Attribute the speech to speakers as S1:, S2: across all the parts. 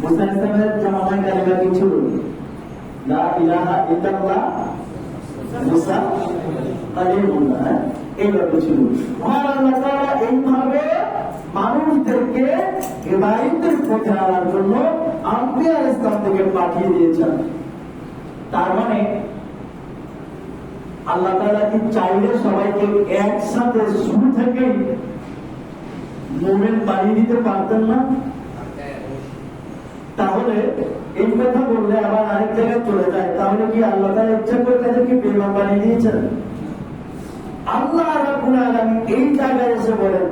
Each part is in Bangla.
S1: মুসা ইসলামের জামানায় কালিমা কি ছিল? লা ইলাহা ইল্লাল্লাহ মুসা কালিমুল্লাহ, এইভাবে ছিল। আল্লাহ তাআলা এইভাবে মানুষদেরকে হিদায়াতের পথে আনার জন্য আম্বিয়া ইসলাম থেকে পাঠিয়ে দিয়েছেন। তার মানে আল্লাহ তাআলা কি চাইলে সবাইকে একসাথে শুরু থেকেই মুমিন বানিয়ে দিতে পারতেন না? তাহলে এই কথা বললে আবার আরেক জায়গায় চলে যায়, তাহলে কি আল্লাহ তাআলা ইচ্ছা করে তাদেরকে বেঈমান বানিয়ে দিয়েছেন? আল্লাহ রাব্বুল আলামিন এই জায়গায় এসে বলেন,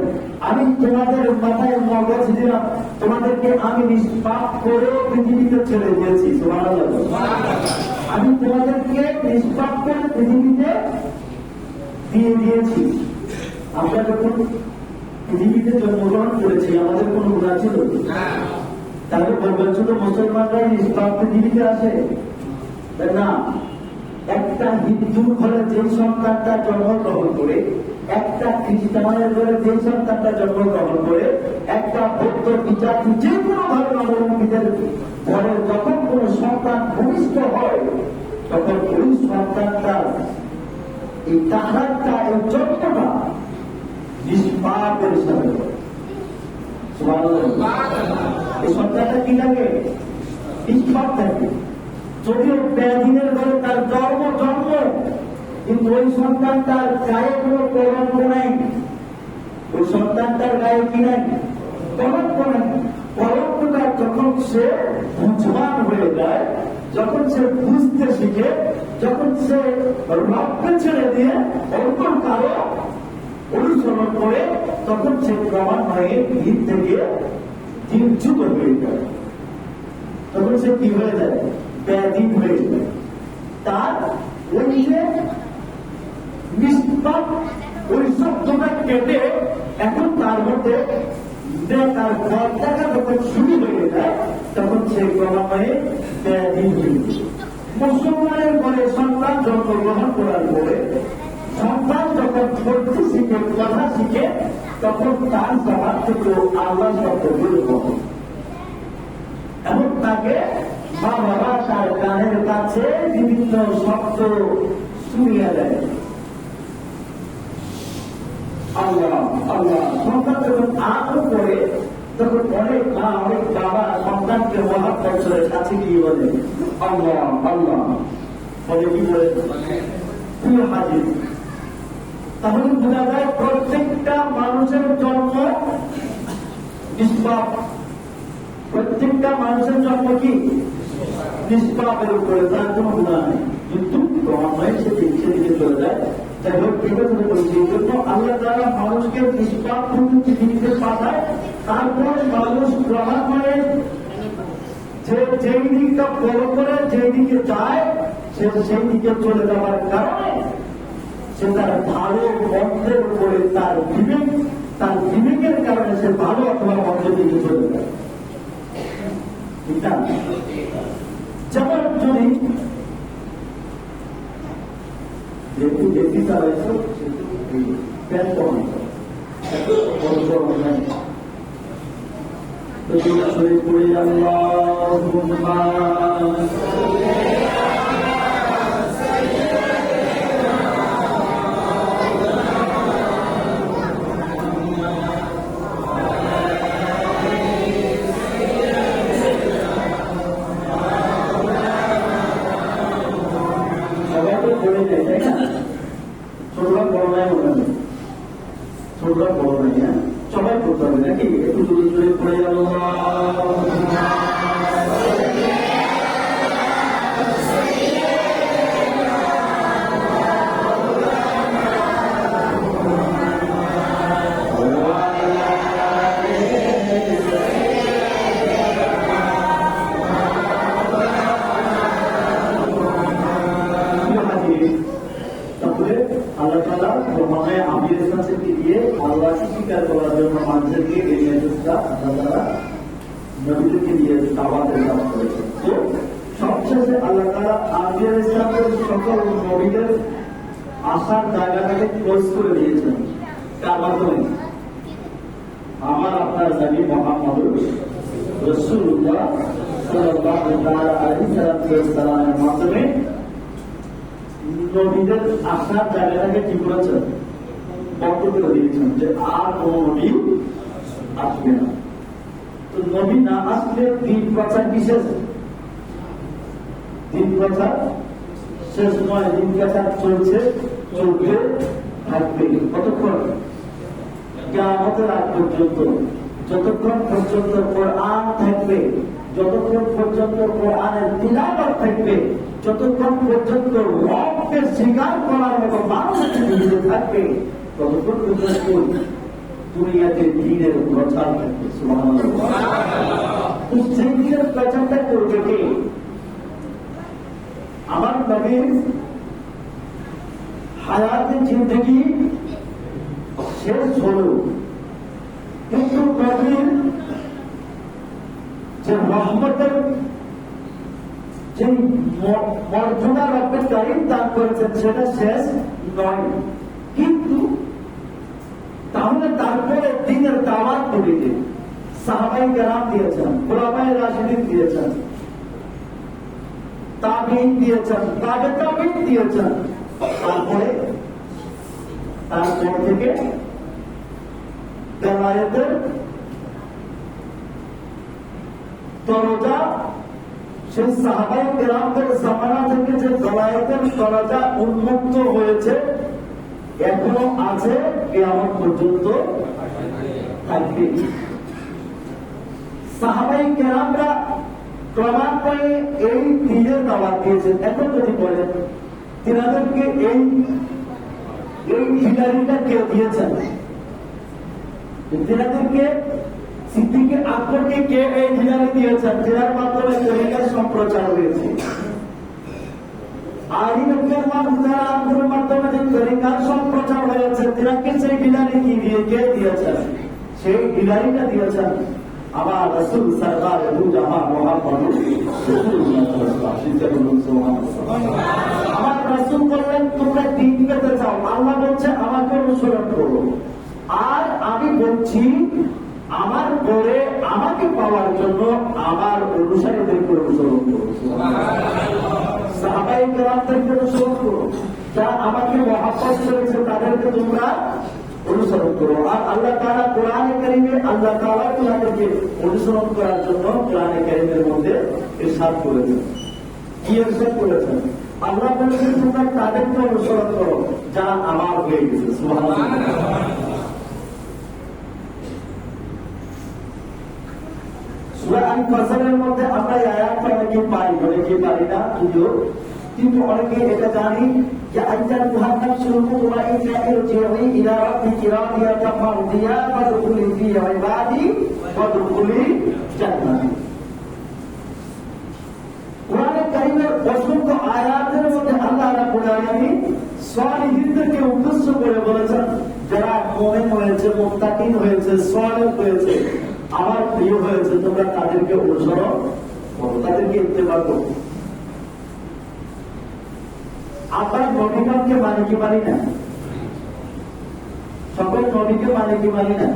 S1: আমি তোমাদের মাথায় মগজ দিলাম, তোমাদেরকে আমি নিষ্পাপ করে পৃথিবীতে ছেড়ে দিয়েছি। সুবহানাল্লাহ। আমি তোমাদেরকে নিষ্পাপ করে পৃথিবীতে দিয়ে দিয়েছি। আমরা যখন পৃথিবীতে জন্মগ্রহণ করেছি আমাদের কোন গুনাহ ছিল? তাহলে বলবেন শুধু মুসলমানরা নিষ্পাপ পৃথিবীতে আসে? না, একটা হিন্দুর ঘরে যে সন্তানটা জন্মগ্রহণ করে, একটা খ্রিস্টানের ঘরে যে সন্তানটা জন্মগ্রহণ করে, একটা বৌদ্ধ বিচারী যে কোনো ধর্মাবলম্বীদের ঘরে যখন কোন সন্তান ভূমিষ্ঠ হয়, তখন ওই সন্তানটার এই তাহারটা, এই জন্মটা নিষ্পাপের হিসাবে এই সন্তানটা কি লাগে? নিষ্পাপ থাকে। যদিও ব্যাধিনের ঘরে তার জন্ম, কিন্তু ওই সন্তানটার গায়ে কোনো কলঙ্ক নাই। ওই সন্তানটার গায়ে কি নাই? কলঙ্ক নাই। কলঙ্কটা যখন সে বুঝবান হয়ে যায়, যখন সে বুঝতে শিখে, যখন সে রক্ত ছেড়ে দিয়ে অল্প কারো অনুসরণ করে, তখন সে ক্রমান্বয়ে ভিড় থেকে চিন্তিত হয়ে যায়। তখন সে কি হয়ে যায়? ব্যাধি হয়ে যায়। তার ওই যে নিষ্পাপ ওই শব্দটা কেটে এখন তার মধ্যে তার পথ দেখা যখন শুরু হয়ে যায়, তখন সে ক্রমান্বয়ে ব্যাধি হয়ে যায়। মুসলমানের ঘরে সন্তান জন্মগ্রহণ করার পরে সন্তান যখন পড়তে শিখে, কথা শিখে, তখন তার জবাব থেকে আল্লাহ শব্দগুলো বলে এবং তাকে মা বাবা তার কানের কাছে বিভিন্ন শব্দ শুনিয়ে দেয়। আল্লাহ আল্লাহ। সন্তান যখন আগ্রহ করে, তখন অনেক মা, অনেক বাবা সন্তানকে মহাব্বত করে কাছে গিয়ে বলে আল্লাহ আল্লাহ বলে, কি বলে? প্রিয় হাজির। তাহলে বোঝা যায় প্রত্যেকটা মানুষের জন্ম নিষ্পাপ। প্রত্যেকটা মানুষের জন্ম কি নিষ্পাপের উপরে, তার কোনো গুনাহ নেই। কিন্তু ক্রমান্বয়ে সে দিকে চলে যায়। যাই হোক, এটা তুমি বলছি, এই জন্য আল্লাহ তাআলা মানুষকে নিষ্পাপ পৃথিবীতে পাঠায়। তারপরে মানুষ ক্রমান্বয়ে যেই দিকটা ফলো করে, যেই দিকে যায়, সে সেই দিকে চলে যাওয়ার কারণে সে তার ভালো মন্দের উপরে তার বিবেকের কারণে সে ভালো অথবা মন্দের দিকে চলে যায়। যেমন যদি যেহেতু বেশি চালাইছ সেহেতু প্যান কমাইছ, তো শরীর করে সবাই করতে হবে নাকি? একটু জোরে জোরে পড়ে গেল। তারপরে আল্লাহ তাআলা মনে আমির ইসলামকে দিয়ে আল্লাহকে স্বীকার করার জন্য মানুষদেরকে এই মেসেজটা আল্লাহ তাআলা নবীদেরকে দিয়ে দাওয়াতের কাজ করেছেন। তো সবশেষে আল্লাহ তাআলা আমির ইসলামের সকল নবীদের আসার জায়গাটাকে ক্লোজ করে দিয়েছেন। কার মাধ্যমে? আমার আপনার নবী মুহাম্মদ রাসূলুল্লাহ সাল্লাল্লাহু আলাইহি ওয়াসাল্লামের মাধ্যমে নবীদের আসার জায়গাটাকে কি করেছেন, বন্ধ করে দিয়েছেন যে আর কোন নবী আসবে না। তো নবী না আসলে দিন প্রচার কি শেষ? দিন প্রচার শেষ নয়, দিন প্রচার চলছে, চলতে থাকবে। কতক্ষণ? কিয়ামতের আগ পর্যন্ত। যতক্ষণ পর্যন্ত কোরআন থাকবে, যতক্ষণ পর্যন্ত কোরআনের তিলাওয়াত থাকবে, যতক্ষণ পর্যন্ত রবকে স্বীকার করার মতো মানুষ পৃথিবীতে থাকবে, ততক্ষণ পর্যন্ত দুনিয়াতে দ্বীনের প্রচার থাকবে। সুবহানাল্লাহ। তো সেই দ্বীনের প্রচারটা করবে কে? আমার নবীর হায়াতে জিন্দেগি শেষ হলো, কিন্তু নবীর যে রহমতের যে মর্যাদা রব্বুল কারীম দান করেছেন সেটা শেষ নয়। কিন্তু তাহলে তারপরে দ্বীনের দাওয়াত নবীকে সাহাবায়ে কেরাম দিয়েছেন, খুলাফায়ে রাশিদিন দিয়েছেন, তাবেঈন দিয়েছেন, তাবে তাবেঈন দিয়েছেন। তারপর থেকে বেলায়েতের দরজা, সেই সাহাবায়ে কেরামদের জামানা থেকে যে বেলায়েতের দরজা উন্মুক্ত হয়েছে, এখনো আছে, কিয়ামত পর্যন্ত থাকবে। সাহাবায়ে কেরামরা ক্রমান্বয়ে এই দ্বীনের দাওয়াত দিয়েছেন। এখন যদি বলেন তিনাদেরকে এই হিলারিটা কে দিয়েছেন? তিনাদেরকে সিদ্দিকে আকবরকে কে এই হিলারি দিয়েছেন, যার মাধ্যমে তরিকার সম্প্রচার হয়েছে। আলী আনহুর মাধ্যমে যে তরিকার সম্প্রচার হয়েছে, তিনাকে সেই হিলারি কে দিয়েছেন? সেই হিলারিটা দিয়েছেন আমার রাসূল সরকার দু জাহান মুহাম্মদুর রাসূলুল্লাহ। আমার রাসূল বললেন তোমরা দ্বীন পেতে চাও, আল্লাহ বলছে আমাকে অনুসরণ করো। আর আমি বলছি আমার পরে আমাকে পাওয়ার জন্য আমার অনুসারীদেরকে অনুসরণ করো, সাহাবায়ে কেরামদেরকে অনুসরণ করো, যারা আমাকে মহব্বত করেছে তাদেরকে তোমরা অনুসরণ করো। আর আল্লাহ তাআলা কোরআনে কারীমে আল্লাহ তাআলা তোমাদেরকে অনুসরণ করার জন্য কোরআনে কারীমের মধ্যে ইরশাদ করেছেন। কি ইরশাদ করেছেন? আল্লাহ বলেছেন তোমরা তাদেরকে অনুসরণ করো যারা আমার হয়ে গেছে। সুবহানাল্লাহ। সূরা আল-ফাজরের মধ্যে আমরা এই আয়াতটা অনেকে পারি, অনেকে পারি না, কিন্তু অনেকে এটা জানি যে আইয়াল মুহাম্মদ শুরুতু ওয়া ইরজি'i ইলা রাব্বিকি রাদিয়াতাম মারদিয়া ফাদখুলি ফি ইবাদি ওয়াদখুলি জান্নাতি। কোরআনে কারীমের অসংখ্য আয়াতের মধ্যে আল্লাহ রাব্বুল আলামিন সালিহিনদেরকে উদ্দেশ্য করে বলেছেন, যারা মুমিন হয়েছে, মুত্তাকিন হয়েছে, সালেহ হয়েছে, আমার প্রিয় হয়েছে, তোমরা তাদেরকে অনুসরণ করো, তাদেরকে ইত্তেবা করো। আমরা নবীগণকে মানি কি মানি না? সকল নবীকে মানি কি মানি না?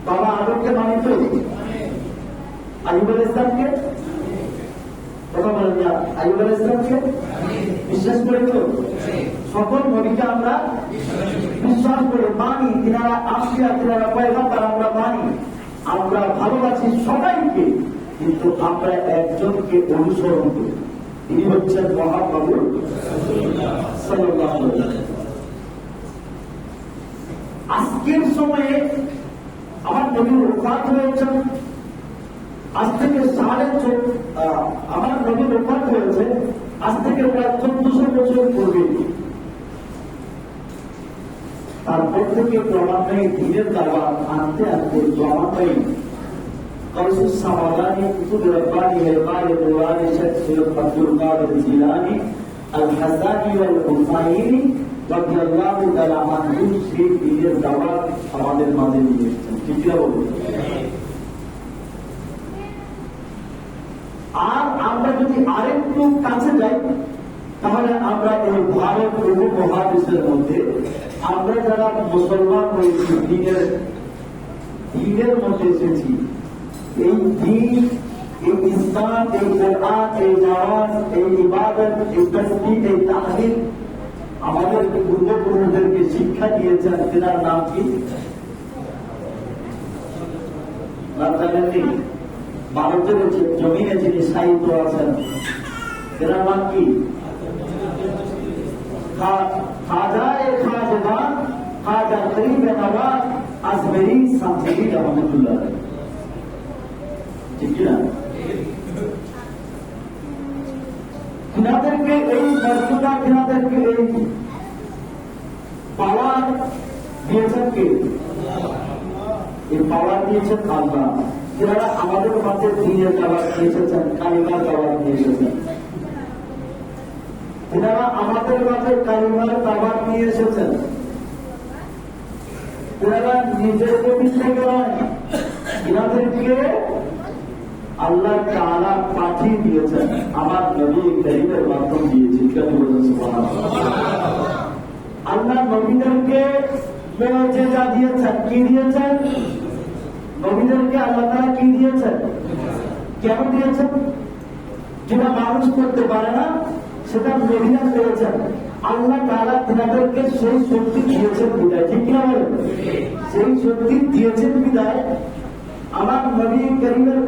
S1: বাবা আদমকে মানি তো? আইয়ুব আলাইহিস সালামকে কথা বলেন না, আইয়ুব আলাইহিস সালামকে বিশ্বাস করি তো? সকল নবীকে আমরা বিশ্বাস করে মানি, তিনারা আসিয়া, তিনারা পয়গম্বর, আমরা মানি, আমরা ভালোবাসি সবাইকে, কিন্তু আমরা একজনকে অনুসরণ করি, তিনি হচ্ছেন মুহাম্মদুর সাল্লাল্লাহু আলাইহি ওয়াসাল্লাম। আজকের সময়ে আমার নবী ওফাত হয়েছেন, আজ থেকে আমার নবী ওফাত হয়েছে আজ থেকে প্রায় 1400 বছর পূর্বে। তারপর থেকে ক্রমান্বয়ে দ্বীনের দাওয়াত আনতে আনতে ক্রমান্বয়ে কৌসুস সামাদানি, কুতুব রব্বানি, হেলমায়ে দুরানি, শেখ সৈয়দ আব্দুল কাদের জিলানী, আল হাসানি ওয়াল হুসাইনি রাদিয়াল্লাহু তাআলা আনহুম সেই দ্বীনের দাওয়াত আমাদের মাঝে নিয়ে এসেছেন। ঠিক কি বলুন? আর আমরা যদি আরেকটু কাছে যাই, তাহলে আমরা এই ভারত উপমহাদেশের মধ্যে আমরা যারা মুসলমান হয়েছি, দ্বীনের দ্বীনের মধ্যে এসেছি। এই দ্বীন, এই ইসলাম, এই কোরআন, এই নামাজ, এই ইবাদত, এই তাসবিহ, এই তাহলিল আমাদের পূর্বপুরুষদেরকে শিক্ষা দিয়েছেন। তেনার নাম কি? নাম জানেননি? ভারতের জমিনে যিনি সাহিত্য আছেন, তেনার নাম কি? খাজায়ে খাজগান, খাজা করিম নওয়াজ আজমেরি সামসিদি রহমতুল্লাহ। ঠিক না? তিনাদেরকে এই মর্যাদা, তিনাদেরকে এই পাওয়ার দিয়েছেন কে? এই পাওয়ার দিয়েছেন আল্লাহ। যারা আমাদের মাঝে দিনের দাওয়াত নিয়ে এসেছেন, কালিমার দাওয়াত নিয়ে এসেছেন, যারা আমাদের মাঝে কালিমার দাওয়াত নিয়ে এসেছেন, যারা নিজের জমি থেকে নয়, এনাদেরকে আল্লাহ তাআলা পাঠিয়ে দিয়েছেন, আমার নবী করিমের মাধ্যম দিয়েছেন। আল্লাহ নবীদেরকে মুআজিজা দিয়েছেন। কি দিয়েছেন? নবীদেরকে আল্লাহ তাআলা কি দিয়েছেন? কেন দিয়েছেন? যেটা মানুষ করতে পারে না সেটা নবীরা করেছেন। আল্লাহ তাআলা তিনাদেরকে সেই শক্তি দিয়েছেন বিদায়। ঠিক কিনা বলেন? সেই শক্তি দিয়েছেন বিদায় আমার নবী করিমের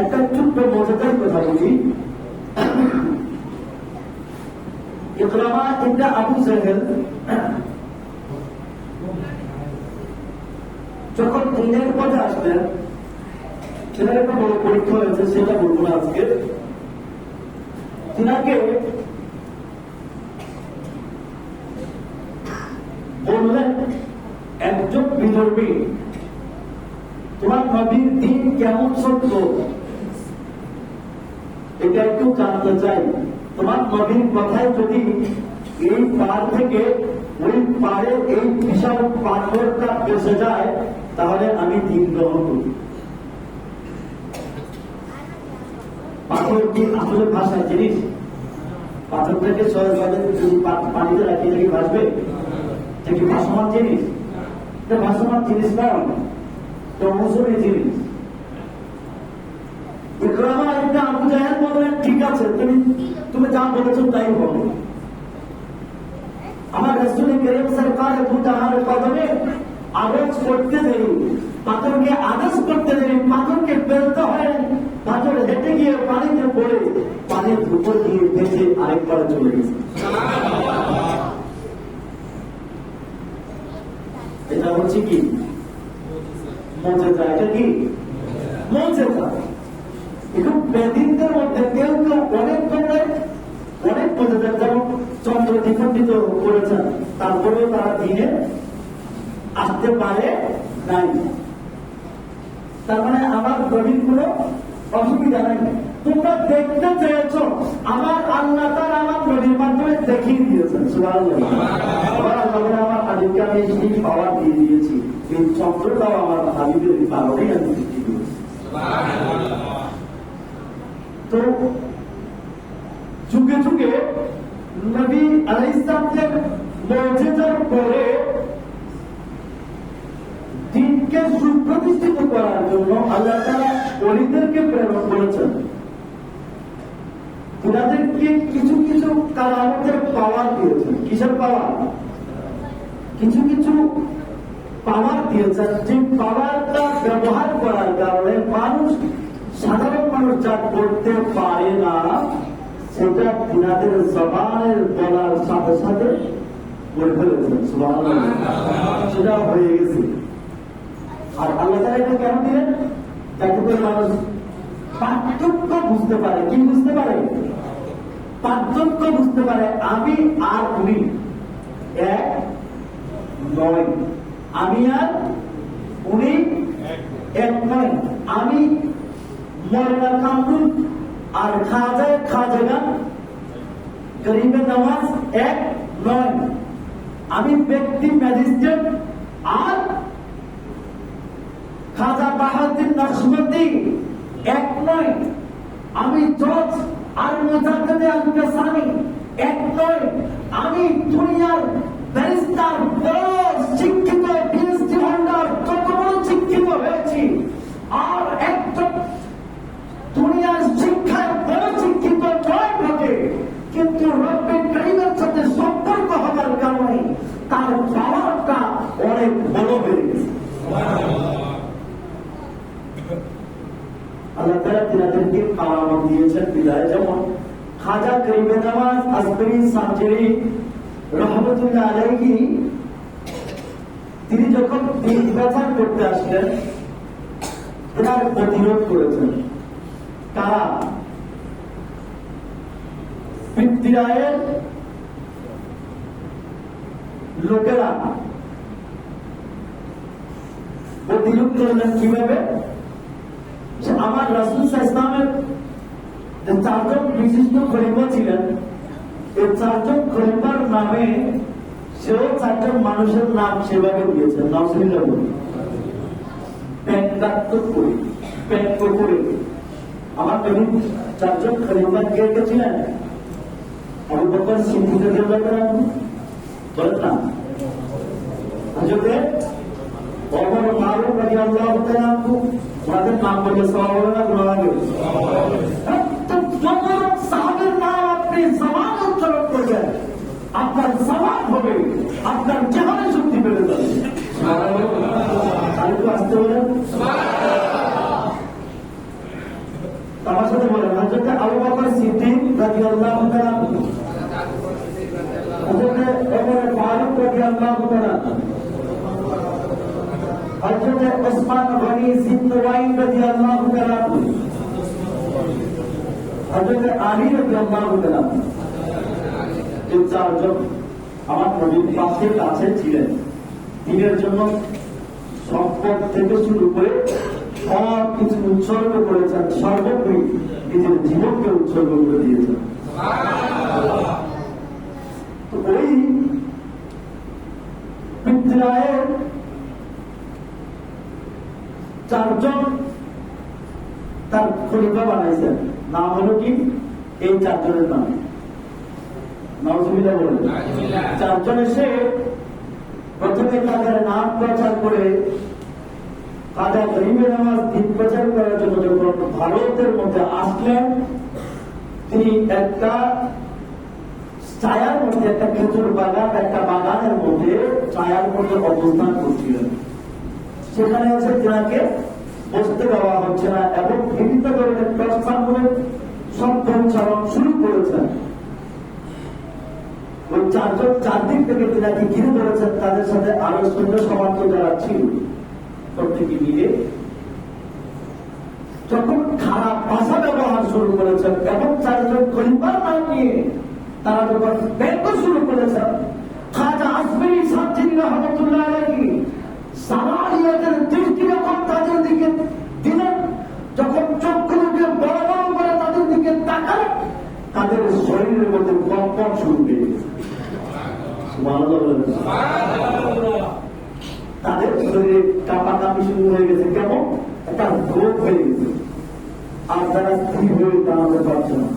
S1: একটা ছোট্ট মজাদার কথা বলি। ইকরামা ইবনে আবু জাহল যখন দিনের পথে আসলেন, সেটার একটা বড় পরীক্ষা হয়েছে, সেটা বলবো না আজকে। তিনাকে বললেন, একজন বিধর্মী, তোমার নবীর দিন কেমন সত্য এটা একটু জানতে চাই। তোমার নবীর কথায় যদি এই পার থেকে ওই পারে এই বিশাল পাথরটা বেসে যায়, তাহলে আমি দিন গ্রহণ করি। পাথর কি আসলে ভাষার জিনিস? পাথরটাকে সহজভাবে যদি পানিতে রাখিয়ে কি ভাসবে? এটা কি ভাসমান জিনিস? এটা ভাসমান জিনিস নয়, এটা মৌসুমী জিনিস। ইকরামা ইবনে আবু জাহল বললেন, ঠিক আছে, তুমি যা বলেছো তাই হবে। আমার রাসূল করিম সরকার দু জাহানের কদমে আওয়াজ করতে দেরি, পাথরকে আদেশ করতে দেরি, পাথরকে ফেলতে হয়, পাথর হেঁটে গিয়ে পানিতে পড়ে পানির উপর দিয়ে ভেসে আরেকবারে চলে গেছে। এটা হচ্ছে কি মুজিজা? এটা কি মুজিজা? একটু বেদিনদের মধ্যে কেউ কেউ অনেক ধরনের অনেক মুজিজা, যেমন চন্দ্র দ্বিখণ্ডিত করেছেন, তারপরেও তারা দিনে আসতে পারে নাই। তার মানে আমার নবীর কোনো অসুবিধা নাই। তোমরা দেখতে চেয়েছ, আমার আল্লাহ তাআলা আমার নবীর মাধ্যমে দেখিয়ে দিয়েছেন। সুবহানাল্লাহ। আবার আল্লাহ আমার হাবিবকে আমি সেই পাওয়ার দিয়ে দিয়েছি, এই চন্দ্রটাও আমার হাবিবের কারণেই আমি সৃষ্টি করেছি। তো যুগে যুগে নবী আলাইহিস সালামের মুজিজার পরে দিনকে সুপ্রতিষ্ঠিত করার জন্য আল্লাহ তাআলা ওলিদেরকে প্রেরণ করেছেন। ওনাদেরকে কিছু কিছু কারামতের পাওয়ার দিয়েছেন। কিসের পাওয়ার? কিছু কিছু পাওয়ার দিয়েছেন, যে পাওয়ারটা ব্যবহার করার কারণে মানুষ, সাধারণ মানুষ যা করতে পারে না, সেটা তিনাদের জবানের বলার সাথে সাথে বলে ফেলেছেন। সুবহানাল্লাহ। সেটা হয়ে গেছে। আর আল্লাহ তাআলা এটা কেন দিলেন? যাতে করে মানুষ পার্থক্য বুঝতে পারে। কি বুঝতে পারে? পার্থক্য বুঝতে পারে। আমি আর উনি এক নয়, আমি আর উনি এক নয়, আমি মৌলানা কামরুল আর খাজায়ে খাজগান গরিবে নওয়াজ এক নয়, আমি ব্যক্তি ম্যাজিস্ট্রেট আর খাজা বাহাউদ্দিন নকশবন্দি এক নয়, আমি জজ আর মুজাদ্দিদ আল-কাসানি এক নয়, আমি দুনিয়ার ব্যারিস্টার, বড় শিক্ষিত, পিএইচডি হোল্ডার, কত বড় শিক্ষিত হয়েছি, আর একজন দুনিয়ার শিক্ষায় বড় শিক্ষিত নয় বটে, কিন্তু রব্বে কারিমের সাথে সম্পর্ক হওয়ার কারণে তার পাওয়ারটা অনেক বড় হয়ে গেছে। আল্লাহ তাআলা তিনাদেরকে কারামত দিয়েছেন বিদায়, যেমন খাজা গরিবে নওয়াজ আসগরি সাঞ্জেরি রহমতুল্লাহ আলাইহি, তিনি যখন দিন প্রচার করতে আসলেন তার প্রতিরোধ করেছেন তারা পৃথ্বীরায়ের লোকেরা। প্রতিরোধ করলেন কিভাবে? আমার রাসূল সাল্লাল্লাহু আলাইহি ওয়াসাল্লামের যে চারজন বিশিষ্ট খলিফা ছিলেন, এই চারজন খলিফার নামে সেও চারজন মানুষের নাম সেভাবে দিয়েছেন। নাউজুবিল্লাহ বলি করে আমার তখন চারজন খলিফা কে কে ছিলেন? আবু বকর সিদ্দিক রাদিয়াল্লাহু আনহু, বলেন না, হযরত ওমর ফারুক রাদিয়াল্লাহু তাআলা আনহু, ওনাদের নাম বলে সওয়াব হবে না গুনাহ হবে? সাহাবের নাম আপনি জবান উচ্চারণ করবেন, আপনার সওয়াব হবে, আপনার জাহানের শক্তি বেড়ে যাবে। আর তো আসতে বলেন আমার সাথে বলেন, হযরত আবু বকর সিদ্দিক রাদিয়াল্লাহু তাআলা, হযরত ওমর ফারুক রাদিয়াল্লাহু তাআলা, হযরত উসমান গনি জিন্নওয়াইন রাদিয়াল্লাহু তাআলা, হযরত আলী রাদিয়াল্লাহু তাআলা, এই চারজন আমার নবীর পাশে কাছে ছিলেন। দিনের জন্য সম্পদ থেকে শুরু করে সব কিছু উৎসর্গ করেছেন, সর্বোপরি নিজের জীবনকে উৎসর্গ করে দিয়েছেন। তো ওই পৃথ্বীরায়ের চারজন তার খলিফা বানাইছেন, নাম হলো কি? এই চারজনের নাম নাউজুবিল্লাহ বলেন। চারজন এসে প্রথমে তাদের নাম প্রচার করে খাজা গরিবে নওয়াজ দিন প্রচার করার জন্য যখন ভারতের মধ্যে আসলেন, তিনি একটা ছায়ার মধ্যে, একটা খেজুর বাগান, একটা বাগানের মধ্যে ছায়ার মধ্যে অবস্থান করছিলেন। সেখানে এসে তিনাকে বসতে দেওয়া হচ্ছে না এবং বিভিন্ন ধরনের প্রস্তাবগুলো শব্দ উচ্চারণ শুরু করেছেন। ওই চারজন চারদিক থেকে তিনাকে ঘিরে ধরেছেন, তাদের সাথে আরো সৈন্য সমাপ্ত যারা ছিল প্রত্যেকে মিলে যখন খারাপ ভাষা ব্যবহার শুরু করেছেন এবং চারজন খলিফার নাম নিয়ে তারা যখন ব্যঙ্গ শুরু করেছেন, খাজা আসগরি সাঞ্জেরি রহমতুল্লাহ আলাইহি সালাহিয়াতের দৃষ্টি যখন তাদের দিকে দিলেন, যখন চক্ষুকে বড় বড় করে তাদের দিকে তাকালেন, তাদের শরীরের মধ্যে কম্পন শুরু হয়ে গেছে। তাদের শরীরে কাঁপাকাঁপি শুরু হয়ে গেছে, কেমন একটা রোগ হয়ে গেছে। আর তারা স্থির হয়ে দাঁড়াতে পারছে না,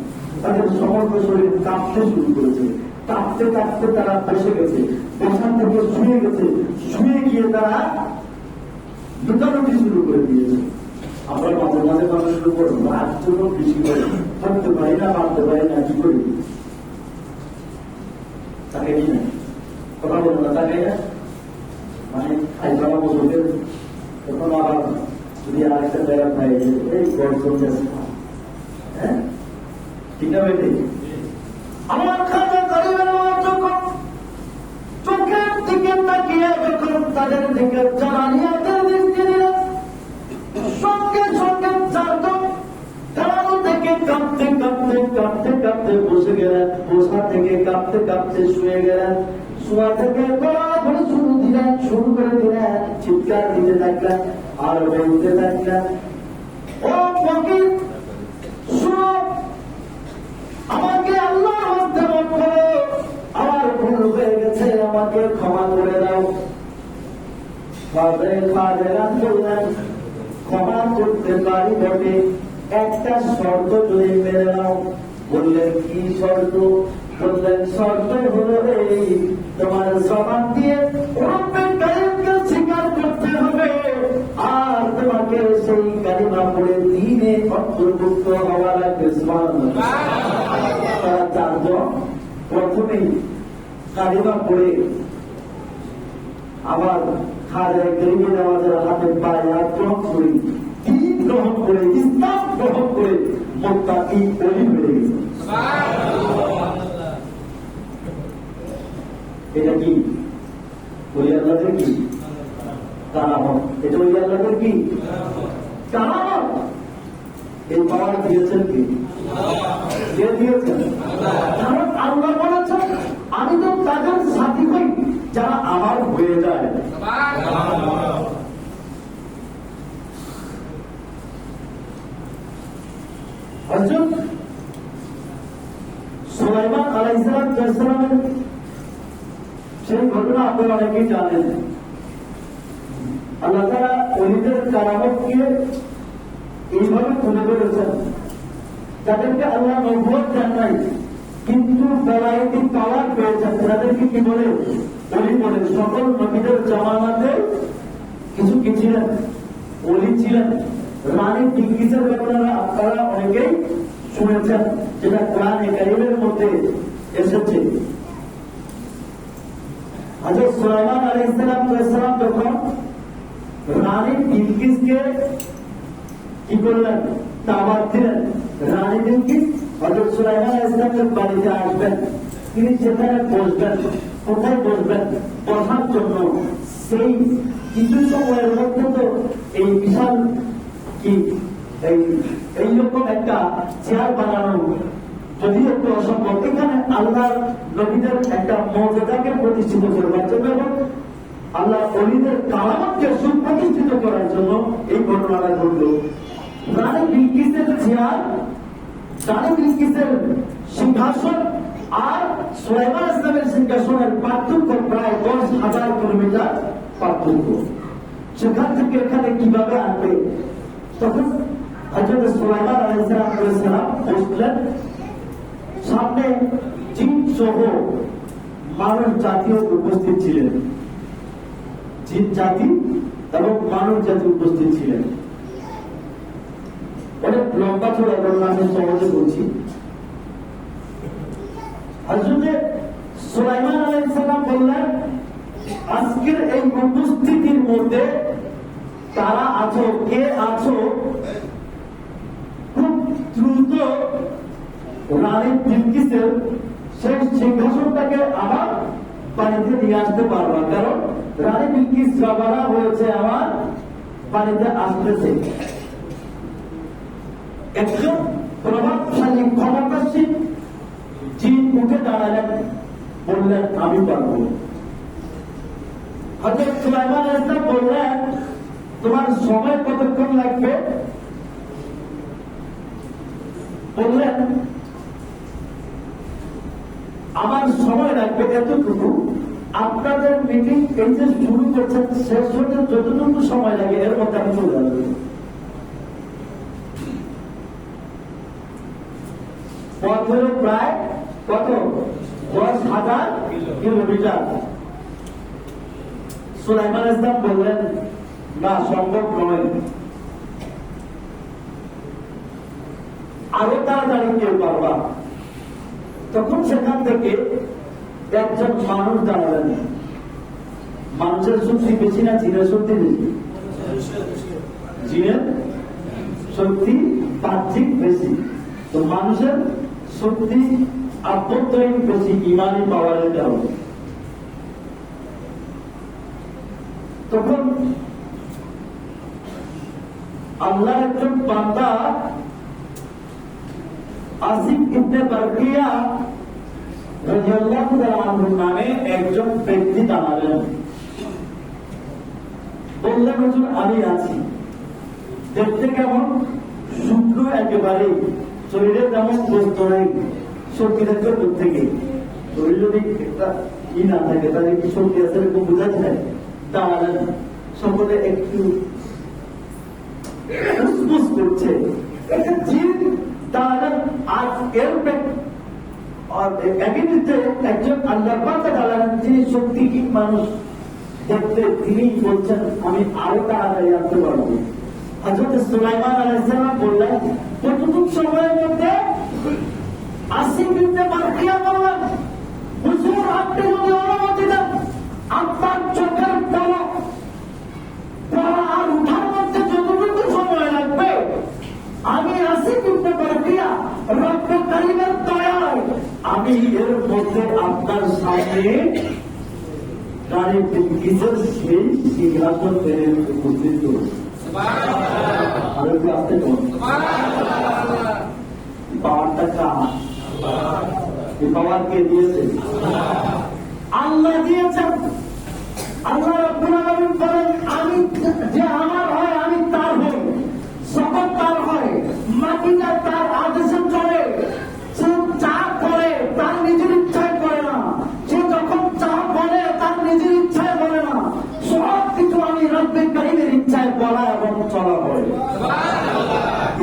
S1: তাদের সমস্ত শরীর কাঁপতে শুরু করেছে। কাঁপতে কাঁপতে তারা বসে গেছে, বসার থেকে শুয়ে গেছে, শুয়ে গিয়ে তারা লুটালুটি শুরু করে দিয়েছে। আমরা মাঝে মাঝে কথা শুরু করবো, রাত জন্য বেশি করে থাকতে পারি না, বাঁধতে পারি না, কি করি? তাকে কি না কথা বলবো না, তাকে না মানে খাইপাড়া বসে তখন আবার যদি আরেকটা জায়গা পাই এই গড় চলতেছে, হ্যাঁ ঠিক না বেটে? আমার খাজা গরিবে নওয়াজ যখন চোখের দিকে তাকিয়ে যখন তাদের দিকে জানানিয়াতের দৃষ্টি দিলেন, সঙ্গে সঙ্গে চারজন দাঁড়ানো থেকে কাঁপতে কাঁপতে কাঁপতে কাঁপতে বসে গেলেন, বসা থেকে কাঁপতে কাঁপতে শুয়ে গেলেন, শোয়া থেকে গড়াগড়ি শুরু করে দিলেন, চিৎকার দিতে থাকলেন আর বলতে থাকলেন, ও ফকির শুনো, আমাকে আল্লাহর হস্তে মত করো, আমার ভুল হয়ে গেছে, আমাকে ক্ষমা করে দাও। খাদেরান বললেন, ক্ষমা করতে পারি বটে, একটা শর্ত যদি মেনে নাও। বললেন কি শর্ত? বললেন শর্ত হলো এই, তোমার জবান দিয়ে রব্বে কারিমকে স্বীকার করতে হবে আর সেই কালিমা পড়ে দ্বীনে অন্তর্ভুক্ত হওয়া লাগবে। সুবহানাল্লাহ। তারা চারজন প্রথমেই কালিমা পড়ে আবার খাজা গরিবে নামাজের হাতে বায়াত গ্রহণ করে, দ্বীন গ্রহণ করে, ইসলাম গ্রহণ করে মুত্তাকি ওলি হয়ে গেছে। এটা কি ওলি আল্লাহদের কি কারামত? এটা ওলি আল্লাহদের কি কারামত? এই পাওয়ার দিয়েছেন কি? কে দিয়েছেন? কারণ আল্লাহ বলেছেন আমি তো তাদের সাথী হই যারা আমার হয়ে যায়। হযরত সুলাইমান আলাইহিস সালামের সেই ঘটনা আপনারা অনেকেই জানেন। আল্লাহ তাআলা ওলিদের কারামতকে এইভাবে তুলে ধরেছেন, যাদেরকে আল্লাহ নবুয়ত দেন নাই কিন্তু বেলায়েতি পাওয়ার পেয়েছেন, তাদেরকে কি বলে? ওলি বলে। সকল নবীদের জামানাতে কিছু কি ছিলেন? ওলি ছিলেন। রানী বিলকিসের ব্যাপারে আপনারা অনেকেই শুনেছেন, যেটা কোরআনে কারীমের মধ্যে এসেছে। হযরত সুলাইমান আলাইহিস সালাম যখন রানী বিলকিসকে কি করলেন? দাওয়াত দিলেন। রানী বিলকিস হযরত সুলাইমান আলাইহিস সালামের বাড়িতে আসবেন, তিনি সেখানে বসবেন। কোথায় বসবেন? বসার জন্য সেই কিছু সময়ের মধ্যে তো এই বিশাল কি এইরকম একটা চেয়ার বানানো যদিও একটু অসম্ভব। এখানে আল্লাহর নবীদের একটা মর্যাদাকে প্রতিষ্ঠিত করবার জন্য এবং আল্লাহ ওলিদের কারামতকে সুপ্রতিষ্ঠিত করার জন্য এই ঘটনাটা ঘটল। রানী বিলকিসের চেয়ার, রানী বিলকিসের সিংহাসন আর সুলাইমান ইসলামের সিংহাসনের পার্থক্য প্রায় 10,000 কিলোমিটার পার্থক্য। সেখান থেকে এখানে কিভাবে আনবে? তখন হযরত সুলাইমান আলাইহিস সালাম বসলেন, সামনে জিন সহ মানব জাতীয় উপস্থিত ছিলেন। জিন জাতি এবং মানব জাতি উপস্থিত ছিলেন। অনেক লম্বা চড়া ঘটনা, আমি সহজে বলছি। হযরত সুলাইমান আলাইহিস সালাম বললেন, আজকের এই উপস্থিতির মধ্যে কারা আছো, কে আছো, খুব দ্রুত রানী বিলকিসের সেই সিংহাসনটাকে আবার বাড়িতে নিয়ে আসতে পারবা, কারণ রানী বিলকিস রওনা হয়েছে আমার বাড়িতে আসতেছে। একজন প্রভাবশালী ক্ষমতাসীন জিন উঠে দাঁড়ালেন, বললেন আমি পারবো। হযরত সুলাইমান আলাইহিস সালাম বললেন তোমার সময় কতক্ষণ লাগবে? বললেন আমার সময় লাগবে এতটুকু, আপনাদের মিটিং এই যে শুরু করছেন শেষ হতে যতটুকু সময় লাগে এর মধ্যে আমি চলে আসবো। পথ হল প্রায় কত? 10,000 কিলোমিটার। সুলাইমান আলাইহিস সালাম বললেন না, সম্ভব নয়, আরো তাড়াতাড়ি কেউ পারবা। তখন সেখান থেকে একজন মানুষ দাঁড়ালেন। মানুষের শক্তি বেশি না জিনের শক্তি বেশি? জিনের শক্তি বাহ্যিক বেশি, তো মানুষের শক্তি আভ্যন্তরীণ বেশি, ইমানি পাওয়ারের কারণে। তখন আল্লাহর একজন বান্দা আসিফ ইবনে বারকিয়া রাদিয়াল্লাহু তাআলা আনহু নামে একজন ব্যক্তি দাঁড়ালেন, বললেন হুজুর আমি আছি। দেখতে কেমন? শুক্র একেবারে, শরীরে তেমন গোস্ত নেই, শক্তি থাকবে দূর থেকে। শরীর যদি একটা ই না থাকে তাহলে কি শক্তি আছে এরকম বোঝা যায়? দাঁড়ালেন, সকলে একটু ফুসফুস করছে। একটা জিন দাঁড়ালেন, আর এর একজন আল্লাহর বান্দা দাঁড়ালেন, যিনি শক্তিহীন মানুষ, দেখতে তিনি বলছেন আমি আরো তাড়াতাড়ি আসতে পারবো। হযরত সুলাইমান আলাইহিস সালাম বললেন, কতটুকু সময়ের মধ্যে? আসিফ ইবনে বারকিয়া বললেন, হুজুর আপনি যদি অনুমতি দেন, আপনার চোখের পলক পড়া আর উঠার মধ্যে যতটুকু সময় লাগবে, আমি আসিফ ইবনে বারকিয়া রব্বুল কারীমের দয়ায় আমি এর মধ্যে আপনার সামনে গাড়ি বিলকিসের সেই সিংহাসন টেনে উপস্থিত করব। আর একটু আসতে কোন পাওয়ারটা কার? এই পাওয়ার কে দিয়েছে? আল্লাহ দিয়েছেন। আল্লাহ রাব্বুল আলামিন বলেন, আমি যে আমার হয় আমি তার হই, জগৎ তার হয়, মাটিটা তার আদেশে চলে। সে যা করে তার নিজের ইচ্ছায় করে না, সে যখন যা বলে তার নিজের ইচ্ছায় বলে না, সব কিছু আমি রব্বুল কারীমের ইচ্ছায় বলা এবং চলা হয়।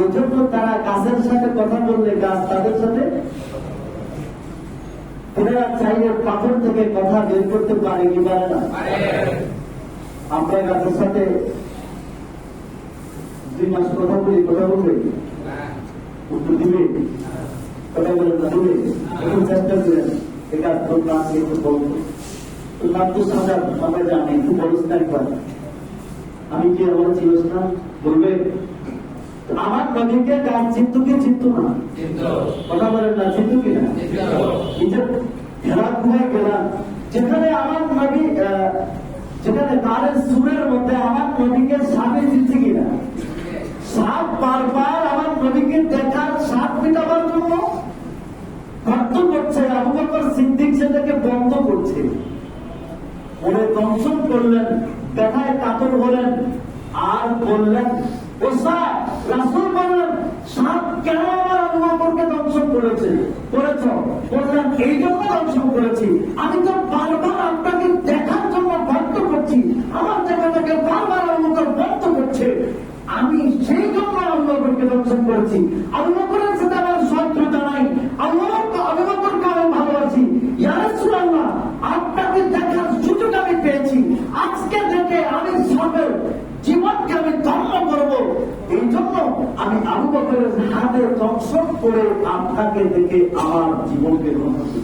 S1: এজন্য তারা গাছের সাথে কথা বললে গাছ তাদের সাথে, এরা চাইলে পাথর থেকে কথা বের করতে পারে কি পারে না? আমরা গাছের সাথে 2 মাস কথা বলি, কথা বলবে, উত্তর দিবে, কথা বলে না দিবে, এখন চেষ্টা করেন এই গাছ তোর গাছ একটু বলবো, তোর নাম তো সাজা, আমরা জানি একটু বলস না একবার, আমি কি আমার চিনস না বলবে? আমার নবীকে গাছ চিত্ত কি চিত্ত না? কথা বলেন না, চিত্ত কি না? হেরা গুহায় গেলাম, যেখানে আমার নবী, যেখানে তার সুরের মধ্যে আমার নবীকে সাপে দিচ্ছে কিনা, সাপ বারবার আমার নবীকে দেখার, সাপ মেটাবার জন্য গর্ত করছে। আবু বকর সিদ্দিক সেটাকে বন্ধ করছে, ওরে দংশন করলেন, দেখায় কাতর হলেন, আর বললেন, ও সাপ, রাসূল বললেন, সাপ কেন আমার আবু বকরকে দংশন করেছে? বললেন, এই জন্য দংশন করেছি, আমি তো বারবার আপনাকে দেখার জন্য বন্ধ করছি, আমার জায়গাটাকে বারবার আবু বকর বন্ধ করছে, আমি সেই জন্য আবু বকরকে দংশন করেছি। আবু বকরের সাথে আমার শত্রুতা নাই, আবু বকরকে আমি ভালোবাসি। ইয়া রাসূলুল্লাহ, আপনাকে দেখার সুযোগ আমি পেয়েছি, আজকে থেকে আমি সাপের জীবনকে আমি ধন্য করবো, এই জন্য আমি আবু বকরের হাতে দংশন করে আপনাকে দেখে আমার জীবনকে ধন্য করি।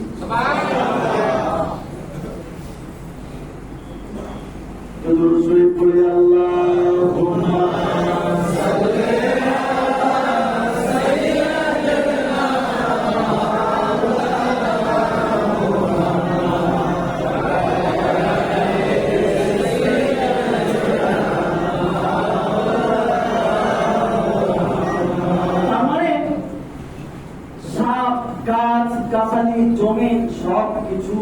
S1: দুরূদ শরীফ পড়ে আল্লাহুম্মা সাল্লি গাছগাছালি জমিন সব কিছু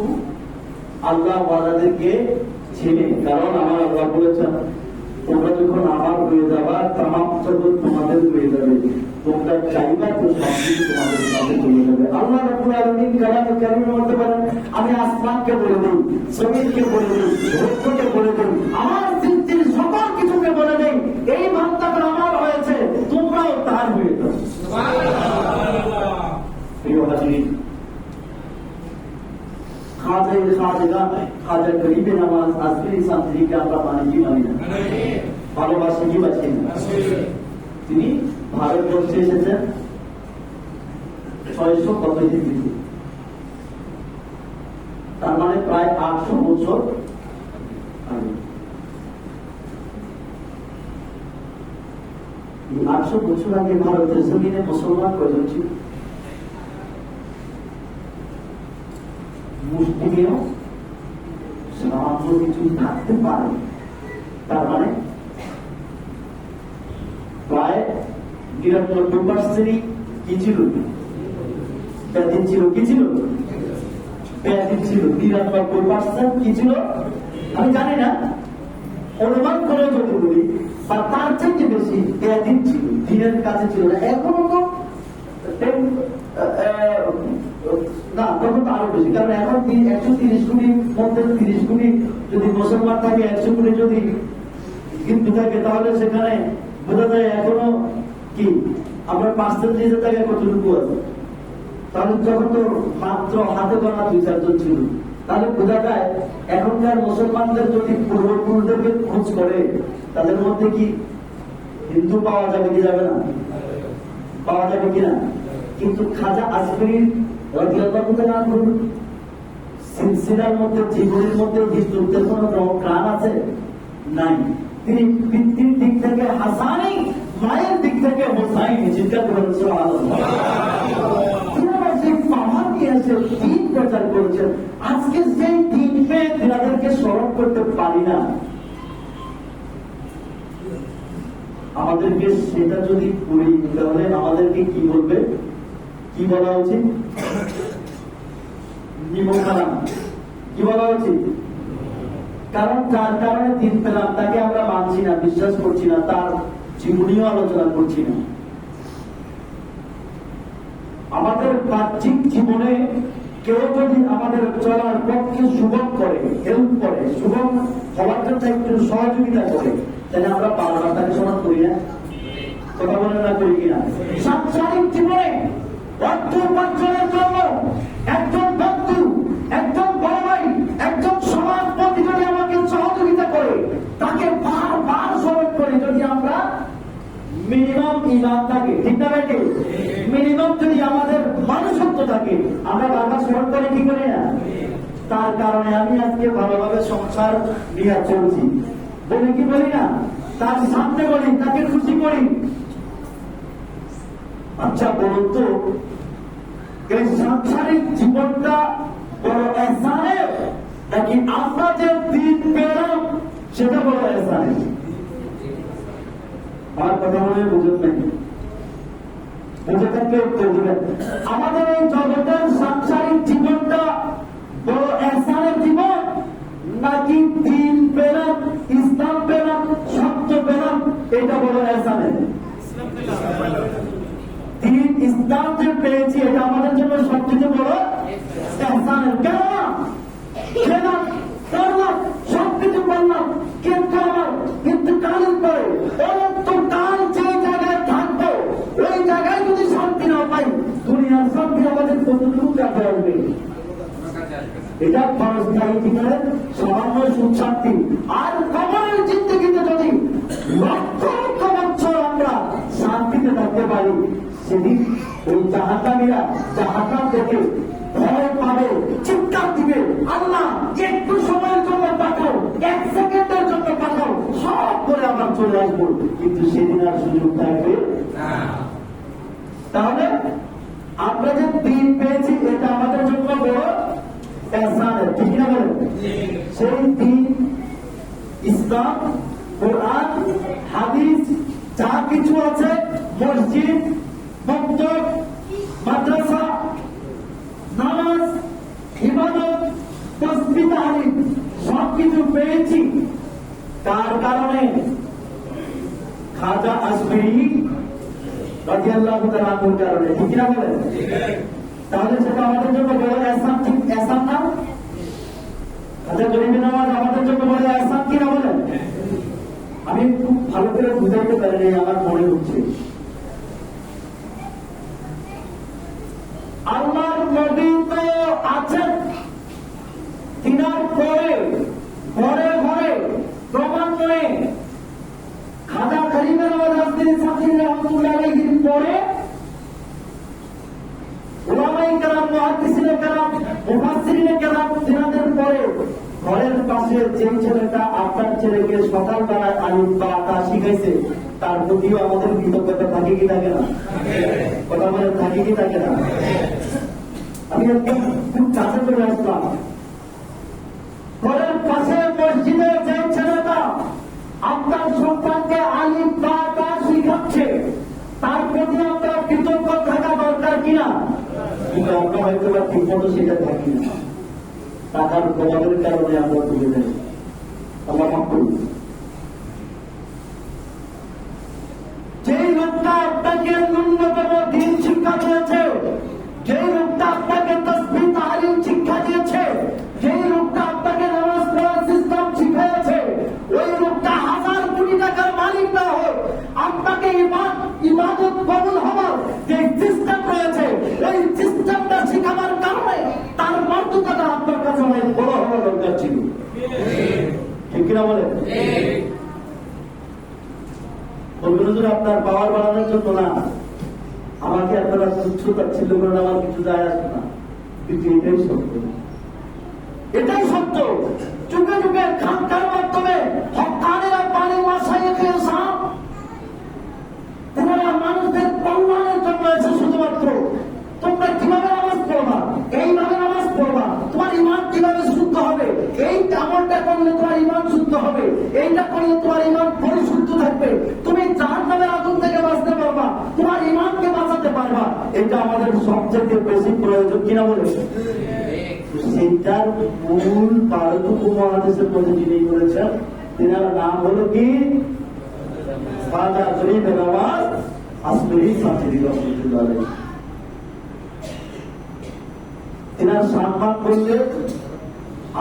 S1: আল্লাহ ওয়ালাদেরকে ছেড়ে, কারণ আমার আল্লাহ বলেছেন, তোমরা যখন আমার হয়ে যাবা তামাম জগৎ তোমাদের হয়ে যাবে, তোমরা চাইবা তো সব কিছু তোমাদের সাথে চলে যাবে। আল্লাহ রাব্বুল আলামিন কালামে কারীমের মধ্যে বলেন, আমি আসমানকে বলে দিই, জমিনকে বলে দিই, রুদ্ধকে বলে দিই, আমার সৃষ্টির সকল কিছুকে বলে দিই, এই বান্দাটা আমার হয়েছে, তোমরাও তার হয়ে যাও। সুবহানাল্লাহ। প্রিয় হাজিরিন, খাজা গরিবে নামাজ আজকের ইসলাম থেকে আমরা মানি কি মানি না? ভালোবাসি কি বাঁচি না? তিনি ভারতবর্ষে এসেছেন 600 কত হিজরি, তার মানে প্রায় 800 বছর আগে। 800 বছর আগে ভারতের জমিনে মুসলমান কয়জন ছিল? মুসলিমেও সামান্য কিছু থাকতে পারে, তার মানে প্রায় 99% কি ছিল? ব্যাধি ছিল। কি ছিল? ব্যাধি ছিল। 99% কি ছিল? আমি জানি না, অনুমান করে যদি বলি, বা তার চাইতে বেশি ব্যাধি ছিল, দিনের কাছে ছিল না। এখনো তো না, তখন তো আরো বেশি, কারণ এখন 130 কোটির মধ্যে 30 কোটি যদি মুসলমান থাকে, 100 কোটি যদি হিন্দু থাকে, তাহলে সেখানে বোঝা যায় এখনো কি আমরা পার্সেন্টেজের জায়গায় কতটুকু আছে। তাহলে যখন তো মাত্র হাতে গোনা 2-4 জন ছিল, তাহলে বোঝা যায় এখনকার মুসলমানদের যদি পূর্বপুরুষদেরকে খোঁজ করে, তাদের মধ্যে কি কিন্তু পাওয়া যাবে কি যাবে না? পাওয়া যাবে কিনা? কিন্তু খাজা আজমির রাদিয়াল্লাহু তাআলা সিলসিলার মধ্যে, জীবনের মধ্যে হিজরতের কোন প্রাণ আছে? নাই। তিনি পিতৃর দিক থেকে হাসানি, মায়ের দিক থেকে হোসাইনি। চিন্তা করেন সুবহানাল্লাহ। যে পাহাড় নিয়ে এসে দিন প্রচার করেছেন, আজকে সেই দিন পেয়ে তাদেরকে স্মরণ করতে পারি না। আমাদেরকে সেটা যদি করি তাহলে আমাদেরকে কি বলবে? কি বলা উচিত? নিমখারাম। কি বলা উচিত? কারণ যার কারণে দিন পেলাম তাকে আমরা মানছি না, বিশ্বাস করছি না, তার জীবনীয় আলোচনা করছি না। আমাদের বাহ্যিক জীবনে কেউ যদি আমাদের চলার পক্ষে সুগম করে, হেল্প করে, সুগম হওয়ার জন্য একটু সহযোগিতা করে, তাহলে আমরা বারবার তাকে সমান করি না? কথা বলে না, করি কিনা? সাংসারিক জীবনে অর্থ উপার্জনের জন্য একজন বন্ধু, একজন বড় ভাই, একজন সমাজপতি যদি আমাকে সহযোগিতা করে, তাকে বারবার স্মরণ করে, যদি আমরা মিনিমাম ইমান থাকে, ঠিক না বেটে? মিনিমাম যদি আমাদের মানুষত্ব থাকে, আমরা বারবার স্মরণ করে কি করি না? তার কারণে আমি আজকে ভালোভাবে সংসার নিয়ে চলছি, বলি কি বলি না? তার সামনে বলি, তাকে খুশি করি। আচ্ছা বলুন তো, এই সাংসারিক জীবনটা বড় এহসানে নাকি আমরা যে দিন পেলাম সেটা বড় এহসানে? আমার কথা মনে বুঝুন নাকি? বুঝে থাকলে উত্তর দিবেন। আমাদের এই জগতের সাংসারিক জীবনটা বড় এহসানের জীবন, নাকি দিন পেলাম, ইসলাম পেলাম, সত্য পেলাম, এটা বড় এহসানের? দিন ইসলাম যে পেয়েছি এটা আমাদের জন্য সবচেয়ে বড় এহসানের। কেন করলাম, সবকিছু করলাম, কিন্তু আমার ইন্তকালের পরে অনন্তকাল যে জায়গায় থাকবো, ওই জায়গায় যদি শান্তি না পাই, দুনিয়ার শান্তি আমাদের কতটুকু কাছে আসবে? এটা ক্ষণস্থায়ী জীবনের সামান্য সুখ শান্তি। আর কবরের জিন্দগিতে যদি লক্ষ লক্ষ বছর আমরা শান্তিতে থাকতে পারি, সেদিন ওই জাহান্নামীরা জাহান্নাম দেখে ভয় পাবে, চিৎকার দিবে, আল্লাহ একটু সময়ের জন্য পাঠাও, 1 সেকেন্ডের জন্য পাঠাও, সব করে আবার চলে আসবো। কিন্তু সেদিন আর সুযোগ থাকবে না। তাহলে আমরা যে দিন পেয়েছি এটা আমাদের জন্য বড় এহসানের, ঠিক না বলেন? সেই দিন, ইসলাম, কোরআন, হাদিস, যা কিছু আছে, মসজিদ, মক্তব, মাদ্রাসা, নামাজ, ইবাদত, তাসবিহ, তাহলিল সবকিছু পেয়েছি তার কারণে খাজা আজমিরি রাদিয়াল্লাহু তাআলা আনহুর কারণে, ঠিক না বলেন? তাহলে সেটা আমাদের জন্য বড় এহসান, ঠিক এহসান না? খাজা গরিবের নামাজ আমাদের জন্য বড় এহসান কিনা বলেন? আমি খুব ভালো করে বুঝাইতে পারিনি, আমার মনে হচ্ছে আল্লাহর নবী তো আছেন, তিনার পরে ঘরে ঘরে ক্রমান্বয়ে খাজা গরিবের নামাজ সাথী রহমতুল্লাহ আলাইহির পরে উলামায়ে কেরাম, মুহাদ্দিসিনে কেরাম, মুফাসসিরিনে কেরাম, তিনাদের পরে ঘরের পাশে যে ছেলেটা আপনার ছেলেকে সকালবেলায় আলিফ বা তা শিখাইছে, তার প্রতিও আমাদের কৃতজ্ঞতা থাকে কি থাকে না? কথা বলে থাকে কি থাকে না? আমি একদম খুব কাছে করে আসলাম, ঘরের পাশে মসজিদে যে ছেলেটা আপনার সন্তানকে আলিফ বা তা শিখাচ্ছে, তার প্রতি আমরা কৃতজ্ঞ থাকা দরকার কিনা? কিন্তু আমরা হয়তো বা ঠিক মতো সেটা থাকি না, টাকার প্রভাবের কারণে আমরা ভুলে যাই। আল্লাহ মাফ করুন। যেই লোকটা আপনাকে ন্যূনতম দিন শিক্ষা দিয়েছে, যেই লোকটা আপনাকে তাসবিহ তাহলিল শিক্ষা দিয়েছে, যেই লোকটা আপনাকে নামাজ পড়ার সিস্টেম শিখিয়েছে, ওই লোকটা 1000 কোটি টাকার মালিক না হোক, আপনাকে ইবাদত কবুল হওয়ার যে সিস্টেম রয়েছে, ওই সিস্টেমটা শিখাবার কারণে তার মর্যাদাটা আপনার কাছে অনেক বড় হওয়া দরকার ছিল, ঠিক কিনা বলে? পাওয়ার বাড়ানোর জন্য না, আমাকে আপনারা তুচ্ছ তাচ্ছিল্য করেন, আমার কিছু যায় আসবে না, কিন্তু এটাই সত্য, এটাই সত্য। যুগে যুগে খানকার মাধ্যমে হকানেরা পানি মাসাইয়ে খেয়েছাম, তোমরা মানুষদের কল্যাণের জন্য এসে শুধুমাত্র তোমরা কিভাবে নামাজ পড়বা, এইভাবে নামাজ পড়বা, তোমার ইমান কিভাবে শুদ্ধ হবে, এই আমলটা করলে তোমার ইমান শুদ্ধ হবে, এইটা করলে তোমার ইমান পরিশুদ্ধ থাকবে, তুমি জাহান্নামের আগুন থেকে বাঁচতে পারবা, তোমার ইমানকে বাঁচাতে পারবা। এটা আমাদের সবচেয়ে বেশি প্রয়োজন, কিনা বলে? সেইটার মূল পারতুক মহাদেশের মধ্যে যিনি বলেছেন, তিনার নাম হলো কি খাজা গরিব নওয়াজ আসমানী সাথী রহমাতুল্লাহ আলাইহি। তিনার সম্মান করলে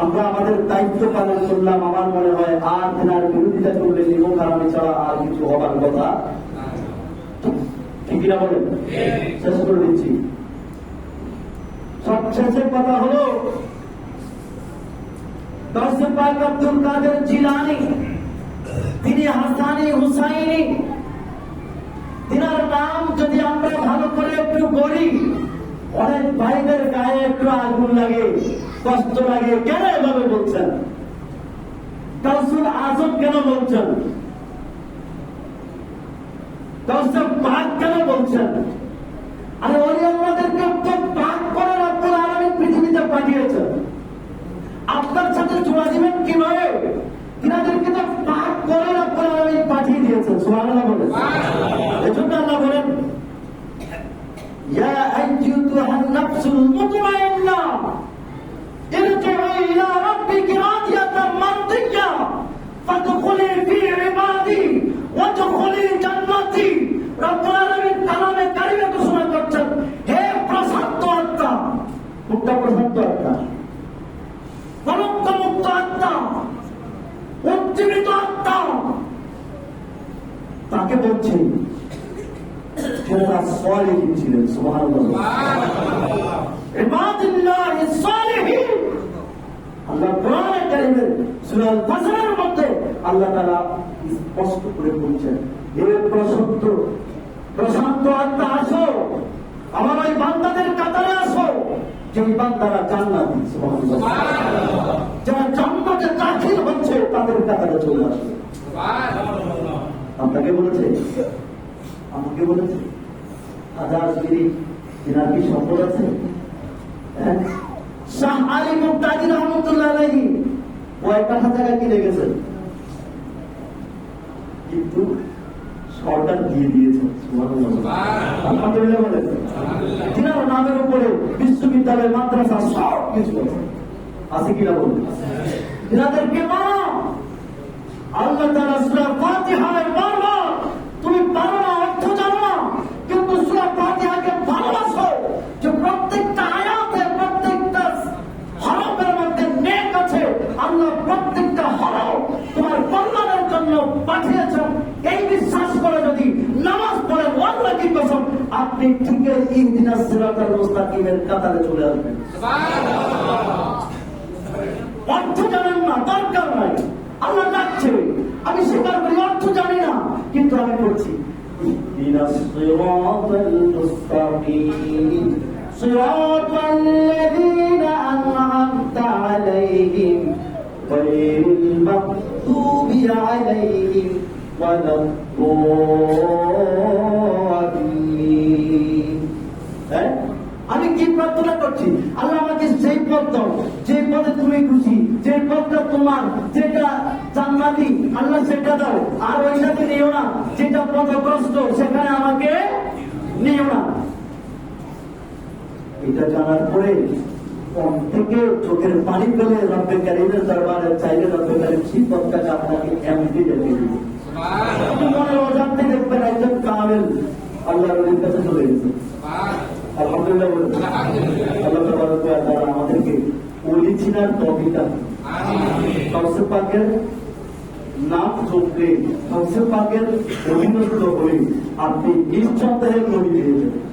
S1: আমরা আমাদের দায়িত্ব পালন করলাম, আমার মনে হয়। আর তিনার বিরোধিতা করলে নিমকারামি ছাড়া আর কিছু হবার কথা ঠিক কিনা বলেন? শেষ করে দিচ্ছি। সবশেষের কথা হলো গাউসে পাক আব্দুল কাদের জিলানী, তিনি হাসানি হুসাইনি, তিনার নাম যদি আমরা ভালো করে একটু বলি, অনেক ভাইদের গায়ে একটু আগুন লাগে, কষ্ট লাগে। কেন এভাবে বলছেন? গাউসুল আজম কেন বলছেন? গাউসে পাক কেন বলছেন? আরে ওই আমাদেরকে তো পাক করে রব্বুল আলামিন পৃথিবীতে পাঠিয়েছেন, আপনার সাথে জোড়া দিবেন কিভাবে? তিনাদেরকে তো পাক করে রব্বুল আলামিন পাঠিয়ে দিয়েছেন। সুবহানাল্লাহ বলেন। এজন্য আল্লাহ বলেন, ইয়া আইয়ুহান নাফসুল মুতমাইন্না ইরজিউ ইলা রাব্বিকি রাদিয়াতাম মারদিয়্যা ফাদখুলি ফি ইবাদি ওয়াদখুলি জান্নাতি। রব্বুল আলামিন কালামে কারিমে ঘোষণা করছেন, হে প্রশান্ত আত্মা, মুক্ত প্রশান্ত আত্মা, কলঙ্ক মুক্ত আত্মা, উজ্জীবিত আত্মা, তাকে বলছেন যারা সালেহীন ছিলেন। সুবহানাল্লাহ। ইবাদুল্লাহিস সালেহীন। আল্লাহ কোরআনে কারীমের সূরা আল ফাজরের মধ্যে আল্লাহ তাআলা স্পষ্ট করে বলছেন, হে প্রশান্ত আত্মা আসো, আমার ওই বান্দাদের কাতারে আসো, যে বান্দারা জান্নাতি। সুবহানাল্লাহ। যারা জান্নাতে দাখিল হচ্ছে তাদের কাতারে চলে আসো। সুবহানাল্লাহ। আপনাকে বলেছে, আমাকে বলেছে, হাজার গিরি এনার কি সম্পদ আছে? শাহ আলী মুক্তাদি রহমতুল্লাহ আলাইহি কয়েকটা জায়গা কিনে গেছেন, কিন্তু সরকার দিয়ে দিয়েছে। আলহামদুলিল্লাহ বলেন। তিনার নামের উপরে বিশ্ববিদ্যালয়, মাদ্রাসা সব কিছু আছে কিনা বলুন? তিনাদেরকে মানো। আল্লাহ তাআলা সূরা ফাতিহায় বারবার, তুমি পারো না, অর্থ জানো না, কিন্তু সূরা ফাতিহাকে ভালোবাসো, যে প্রত্যেকটা আয়াতে, প্রত্যেকটা হরফের মধ্যে নেক আছে। আল্লাহ প্রত্যেকটা হরফ তোমার কল্যাণের জন্য পাঠিয়েছেন, এই বিশ্বাস করে যদি নামাজ পড়েন, আল্লাহ কি কসম, আপনি ঠিকই ইহদিনাস সিরাতাল মুস্তাকিমের কাতারে চলে আসবেন। অর্থ জানেন না, দরকার নাই, আল্লাহ ডাকছে, আমি স্বীকার করি অর্থ জানি না, কিন্তু আমি করছি। ইহদিনাস সিরাতাল মুস্তাকিম সিরাতাল লাযীনা আন'আমতা আলাইহিম গায়রিল মাগদুবি আলাইহিম ওয়ালাদ-দাল্লিন। আমি কি প্রার্থনা করছি? আল্লাহ আমাকে সেই পথ দাও, যে পথে তুমি খুশি, যে পথটা তোমার, যেটা জান্নাতি, আল্লাহ সেটা দাও। আর ওইটাকে নিও না যেটা পথগ্রস্ত, সেখানে আমাকে নিও না। এটা জানার পরে থেকে চোখের পানি ফেলে রব্বে কারীমের দরবারে চাইলে রব্বে কারীম সেই পথটাকে আপনাকে এমনি দেখে দিবে। মনের অজান্তে দেখবেন একজন কামেল আল্লাহর ওলির কাছে চলে গেছে। আলহামদুলিল্লাহ বলেন। আল্লাহ তাবারক ওয়া তাআলা আমাদেরকে ওলি চিনার তৌফিক দান। গাউসে পাকের নাম জপলে, গাউসে পাকের অধীনস্থ হলে আপনি নিঃসন্দেহে নবী পেয়ে যাবেন।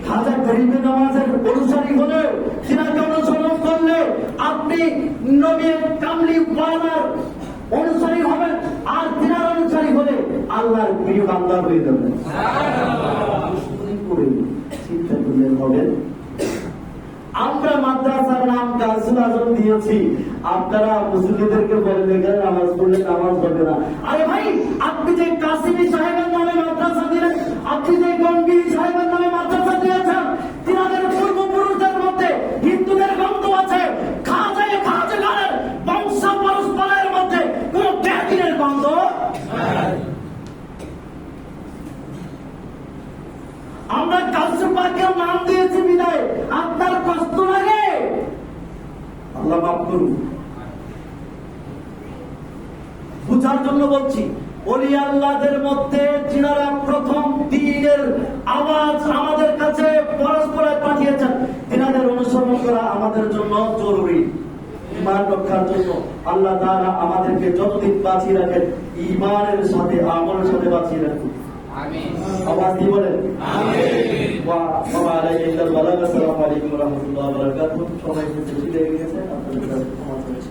S1: খাজা গরিবে নওয়াজের অনুসারী হলে, সিনাকে অনুসরণ করলে আপনি নবীর কামলি ওয়ালার অনুসারী হবেন, আর তিনার অনুসারী হলে আল্লাহর প্রিয় বান্দা হয়ে যাবেন। চিন্তা করলেন হবেন। আমরা মাদ্রাসার নাম গাছুল আজম দিয়েছি, আপনারা মুসলিমদেরকে বলে দেখেন নামাজ পড়লে নামাজ হবে না। আরে ভাই, আপনি যে কাসিমি সাহেবের নামে মাদ্রাসা দিলেন, আপনি যে গঙ্গিরি সাহেবের নামে মাদ্রাসা দিয়েছেন, তিনাদের পূর্বপুরুষদের মধ্যে হিন্দুদের গন্ধ আছে, খাজায় খাজগানের বংশ পরস্পরের মধ্যে কোন ব্যাধির গন্ধ। আমরা কাসুপাকে নাম দিয়েছি বিদায় আপনার কষ্ট লাগে, আল্লাহ মাফ করুন। বুঝার জন্য বলছি, ওলি আল্লাহদের মধ্যে যিনারা প্রথম দ্বীনের আওয়াজ আমাদের কাছে পরস্পরে পাঠিয়েছেন, তিনাদের অনুসরণ করা আমাদের জন্য জরুরি। ঈমান রক্ষার জন্য আল্লাহ তাআলা আমাদেরকে যতদিন বাঁচিয়ে রাখেন, ঈমানের সাথে আমলের সাথে বাঁচিয়ে রাখুন। আমিন। আওয়াজ দিয়ে বলেন আমিন। ওয়া আলাইকুম ওয়া রাহমাতুল্লাহি ওয়া বারাকাতুহু। সবাই বেশি লেগে গেছে, আপনাদের কাছে ক্ষমা চাইছি।